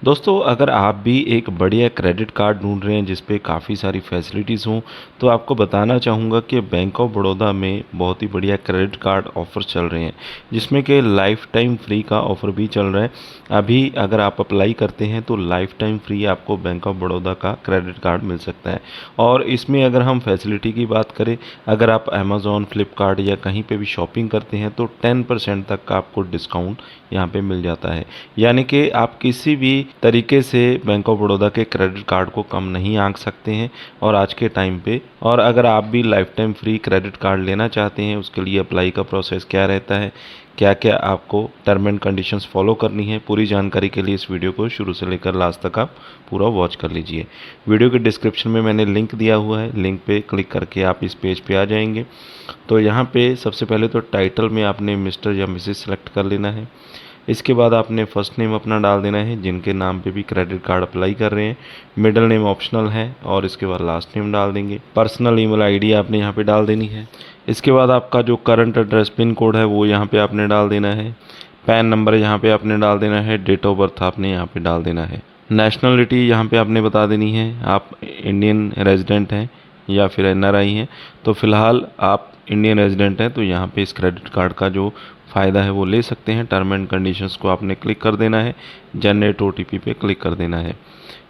दोस्तों, अगर आप भी एक बढ़िया क्रेडिट कार्ड ढूंढ रहे हैं जिस पे काफ़ी सारी फैसिलिटीज़ हों, तो आपको बताना चाहूँगा कि बैंक ऑफ बड़ौदा में बहुत ही बढ़िया क्रेडिट कार्ड ऑफ़र चल रहे हैं, जिसमें कि लाइफ टाइम फ्री का ऑफ़र भी चल रहा है। अभी अगर आप अप्लाई करते हैं तो लाइफ टाइम फ्री आपको बैंक ऑफ बड़ौदा का क्रेडिट कार्ड मिल सकता है। और इसमें अगर हम फैसिलिटी की बात करें, अगर आप अमेज़ॉन, फ्लिपकार्ट या कहीं पे भी शॉपिंग करते हैं तो 10% तक का आपको डिस्काउंट यहाँ पे मिल जाता है। यानी कि आप किसी भी तरीके से बैंक ऑफ बड़ौदा के क्रेडिट कार्ड को कम नहीं आंक सकते हैं और आज के टाइम पे। और अगर आप भी life time free credit card लेना चाहते हैं, उसके लिए अप्लाई का प्रोसेस क्या रहता है, क्या क्या आपको टर्म एंड कंडीशंस फॉलो करनी है, पूरी जानकारी के लिए इस वीडियो को शुरू से लेकर लास्ट तक आप पूरा वॉच कर लीजिए। वीडियो के डिस्क्रिप्शन में मैंने लिंक दिया हुआ है, लिंक पे क्लिक करके आप इस पेज पे आ जाएंगे। तो यहाँ पे सबसे पहले तो टाइटल में आपने मिस्टर या मिसेस सेलेक्ट कर लेना है। इसके बाद आपने फ़र्स्ट नेम अपना डाल देना है जिनके नाम पे भी क्रेडिट कार्ड अप्लाई कर रहे हैं। मिडिल नेम ऑप्शनल है और इसके बाद लास्ट नेम डाल देंगे। पर्सनल ईमेल आईडी आपने यहाँ पे डाल देनी है। इसके बाद आपका जो करंट एड्रेस पिन कोड है वो यहाँ पे आपने डाल देना है। पैन नंबर यहाँ पे आपने डाल देना है। डेट ऑफ बर्थ आपने यहाँ पे डाल देना है। नेशनलिटी यहाँ पे आपने बता देनी है, आप इंडियन रेजिडेंट हैं या फिर एनआरआई हैं। तो फिलहाल आप इंडियन रेजिडेंट हैं तो यहाँ पे इस क्रेडिट कार्ड का जो फ़ायदा है वो ले सकते हैं। टर्म एंड कंडीशंस को आपने क्लिक कर देना है, जनरेट ओटीपी पे क्लिक कर देना है।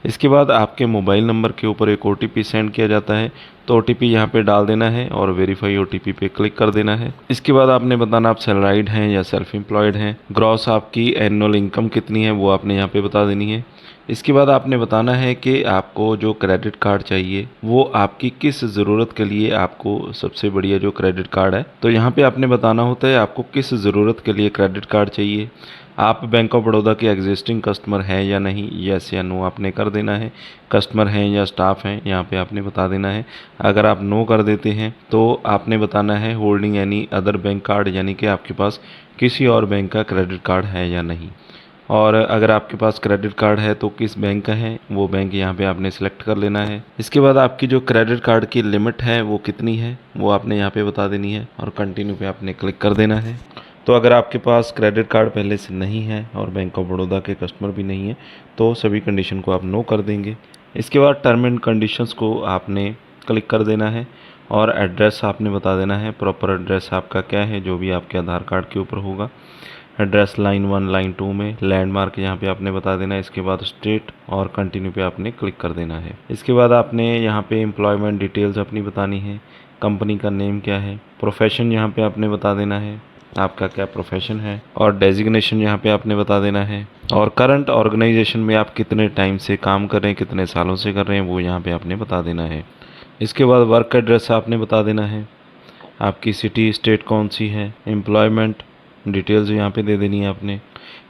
इसके बाद आपके मोबाइल नंबर के ऊपर एक ओटीपी सेंड किया जाता है, तो ओटीपी यहाँ पे डाल देना है और वेरीफाई ओटीपी पे क्लिक कर देना है। इसके बाद आपने बताना आप सैलराइड हैं या सेल्फ एम्प्लॉयड हैं। ग्रॉस आपकी एनुअल इनकम कितनी है वो आपने यहाँ पे बता देनी है। इसके बाद आपने बताना है कि आपको जो क्रेडिट कार्ड चाहिए वो आपकी किस ज़रूरत के लिए आपको सबसे बढ़िया जो क्रेडिट कार्ड है, तो यहाँ पे आपने बताना होता है आपको किस ज़रूरत के लिए क्रेडिट कार्ड चाहिए। आप बैंक ऑफ बड़ौदा के एग्जिस्टिंग कस्टमर हैं या नहीं, येस या नो आपने कर देना है। कस्टमर हैं या स्टाफ हैं यहाँ पे आपने बता देना है। अगर आप नो कर देते हैं तो आपने बताना है holding any other bank card, यानी कि आपके पास किसी और बैंक का क्रेडिट कार्ड है या नहीं। और अगर आपके पास क्रेडिट कार्ड है तो किस बैंक का है वो बैंक यहाँ पे आपने सेलेक्ट कर लेना है। इसके बाद आपकी जो क्रेडिट कार्ड की लिमिट है वो कितनी है वो आपने यहाँ पे बता देनी है और कंटिन्यू पे आपने क्लिक कर देना है। तो अगर आपके पास क्रेडिट कार्ड पहले से नहीं है और बैंक ऑफ बड़ौदा के कस्टमर भी नहीं है तो सभी कंडीशन को आप नो कर देंगे। इसके बाद टर्म एंड कंडीशंस को आपने क्लिक कर देना है और एड्रेस आपने बता देना है। प्रॉपर एड्रेस आपका क्या है जो भी आपके आधार कार्ड के ऊपर होगा। एड्रेस लाइन 1 लाइन 2 में लैंडमार्क यहाँ पे आपने बता देना है। इसके बाद स्टेट और कंटिन्यू पे आपने क्लिक कर देना है। इसके बाद आपने यहाँ पे एम्प्लॉयमेंट डिटेल्स अपनी बतानी है। कंपनी का नेम क्या है, प्रोफेशन यहाँ पे आपने बता देना है आपका क्या प्रोफेशन है, और डेजिग्नेशन यहाँ पे आपने बता देना है। और करंट ऑर्गेनाइजेशन में आप कितने टाइम से काम कर रहे हैं, कितने सालों से कर रहे हैं वो यहाँ पे आपने बता देना है। इसके बाद वर्क एड्रेस आपने बता देना है। आपकी सिटी स्टेट कौन सी है, एम्प्लॉयमेंट डिटेल्स यहाँ पे दे देनी है आपने।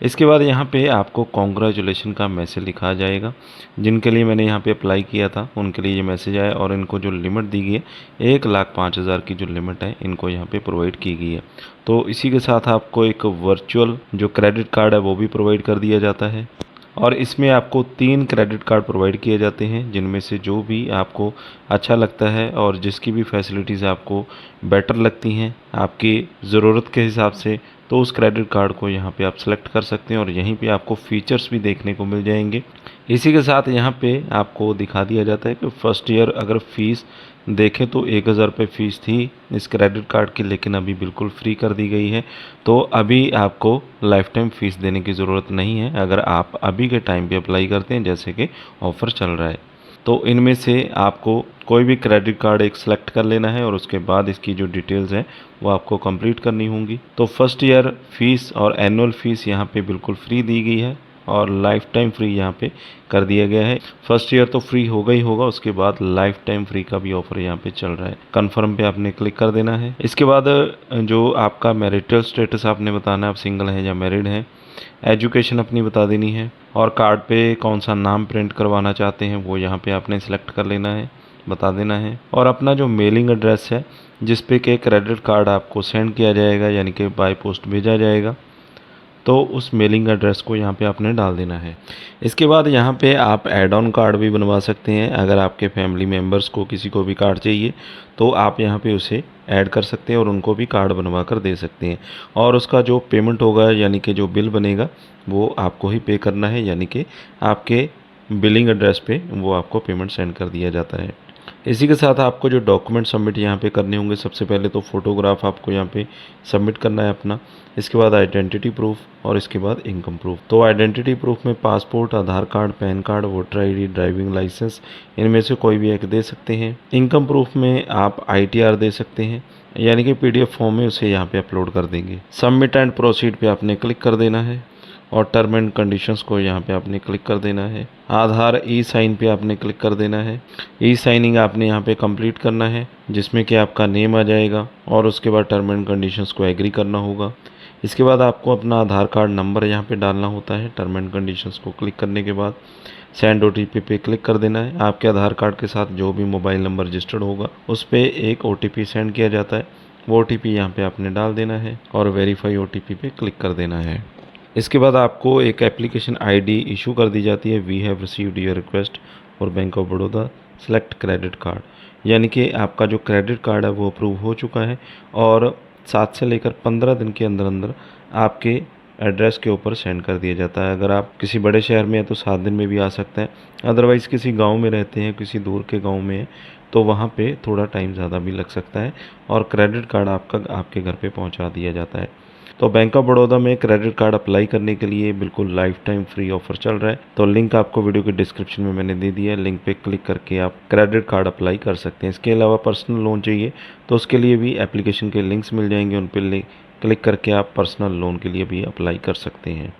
इसके बाद यहाँ पे आपको कॉन्ग्रेचुलेशन का मैसेज लिखा जाएगा। जिनके लिए मैंने यहाँ पे अप्लाई किया था उनके लिए ये मैसेज आया और इनको जो लिमिट दी गई है 1,05,000 की जो लिमिट है इनको यहाँ पे प्रोवाइड की गई है। तो इसी के साथ आपको एक वर्चुअल जो क्रेडिट कार्ड है वो भी प्रोवाइड कर दिया जाता है। और इसमें आपको 3 क्रेडिट कार्ड प्रोवाइड किए जाते हैं जिनमें से जो भी आपको अच्छा लगता है और जिसकी भी फैसिलिटीज़ आपको बेटर लगती हैं आपकी ज़रूरत के हिसाब से, तो उस क्रेडिट कार्ड को यहाँ पे आप सेलेक्ट कर सकते हैं और यहीं पे आपको फीचर्स भी देखने को मिल जाएंगे। इसी के साथ यहाँ पे आपको दिखा दिया जाता है कि फ़र्स्ट ईयर अगर फ़ीस देखें तो 1,000 रुपये फ़ीस थी इस क्रेडिट कार्ड की, लेकिन अभी बिल्कुल फ्री कर दी गई है। तो अभी आपको लाइफ टाइम फ़ीस देने की ज़रूरत नहीं है अगर आप अभी के टाइम पे अप्लाई करते हैं, जैसे कि ऑफ़र चल रहा है। तो इनमें से आपको कोई भी क्रेडिट कार्ड एक सेलेक्ट कर लेना है और उसके बाद इसकी जो डिटेल्स हैं वो आपको कंप्लीट करनी होंगी। तो फर्स्ट ईयर फ़ीस और एनुअल फ़ीस यहाँ पे बिल्कुल फ्री दी गई है और लाइफ टाइम फ्री यहाँ पे कर दिया गया है। फर्स्ट ईयर तो फ्री होगा ही होगा, उसके बाद लाइफ टाइम फ्री का भी ऑफर यहाँ पे चल रहा है। कन्फर्म पे आपने क्लिक कर देना है। इसके बाद जो आपका मैरिटल स्टेटस आपने बताना है, आप सिंगल हैं या मैरिड हैं। एजुकेशन अपनी बता देनी है और कार्ड पे कौन सा नाम प्रिंट करवाना चाहते हैं वो यहाँ पे आपने सेलेक्ट कर लेना है, बता देना है। और अपना जो मेलिंग एड्रेस है जिस पे के क्रेडिट कार्ड आपको सेंड किया जाएगा यानी कि बाय पोस्ट भेजा जाएगा, तो उस मेलिंग एड्रेस को यहाँ पे आपने डाल देना है। इसके बाद यहाँ पे आप ऐड ऑन कार्ड भी बनवा सकते हैं। अगर आपके फैमिली मेम्बर्स को किसी को भी कार्ड चाहिए तो आप यहाँ पे उसे ऐड कर सकते हैं और उनको भी कार्ड बनवा कर दे सकते हैं। और उसका जो पेमेंट होगा यानी कि जो बिल बनेगा वो आपको ही पे करना है, यानी कि आपके बिलिंग एड्रेस पे वो आपको पेमेंट सेंड कर दिया जाता है। इसी के साथ आपको जो डॉक्यूमेंट सबमिट यहाँ पे करने होंगे, सबसे पहले तो फ़ोटोग्राफ आपको यहाँ पे सबमिट करना है अपना। इसके बाद आइडेंटिटी प्रूफ और इसके बाद इनकम प्रूफ। तो आइडेंटिटी प्रूफ में passport, Aadhaar card, PAN card, voter ID, driving licence, इनमें से कोई भी एक दे सकते हैं। इनकम प्रूफ में आप ITR दे सकते हैं, यानी कि PDF फॉर्म में उसे यहाँ पे अपलोड कर देंगे। सबमिट एंड प्रोसीड पे आपने क्लिक कर देना है और टर्म एंड कंडीशंस को यहाँ पे आपने क्लिक कर देना है। आधार E-साइन पे आपने क्लिक कर देना है। E-साइनिंग आपने यहाँ पे कंप्लीट करना है, जिसमें कि आपका नेम आ जाएगा और उसके बाद टर्म एंड कंडीशंस को एग्री करना होगा। इसके बाद आपको अपना आधार कार्ड नंबर यहाँ पे डालना होता है। टर्म एंड कंडीशंस को क्लिक करने के बाद सेंड OTP पे क्लिक कर देना है। आपके आधार कार्ड के साथ जो भी मोबाइल नंबर रजिस्टर्ड होगा उस पर एक OTP सेंड किया जाता है। वो OTP यहाँ पे आपने डाल देना है और वेरीफाई OTP पे क्लिक कर देना है। इसके बाद आपको एक एप्लीकेशन ID इशू कर दी जाती है, we have received your request for Bank of Baroda select credit card, यानी कि आपका जो क्रेडिट कार्ड है वो अप्रूव हो चुका है और 7 से लेकर 15 दिन के अंदर अंदर आपके एड्रेस के ऊपर सेंड कर दिया जाता है। अगर आप किसी बड़े शहर में हैं तो 7 दिन में भी आ सकता है, अदरवाइज़ किसी गांव में रहते हैं, किसी दूर के गांव में है तो वहाँ पे थोड़ा टाइम ज़्यादा भी लग सकता है और क्रेडिट कार्ड आपका आपके घर पे पहुँचा दिया जाता है। तो बैंक ऑफ बड़ौदा में क्रेडिट कार्ड अप्लाई करने के लिए बिल्कुल लाइफ टाइम फ्री ऑफर चल रहा है। तो लिंक आपको वीडियो के डिस्क्रिप्शन में मैंने दे दिया है, लिंक पे क्लिक करके आप क्रेडिट कार्ड अप्लाई कर सकते हैं। इसके अलावा पर्सनल लोन चाहिए तो उसके लिए भी एप्लीकेशन के लिंक्स मिल जाएंगे, उन पर क्लिक करके आप पर्सनल लोन के लिए भी अप्लाई कर सकते हैं।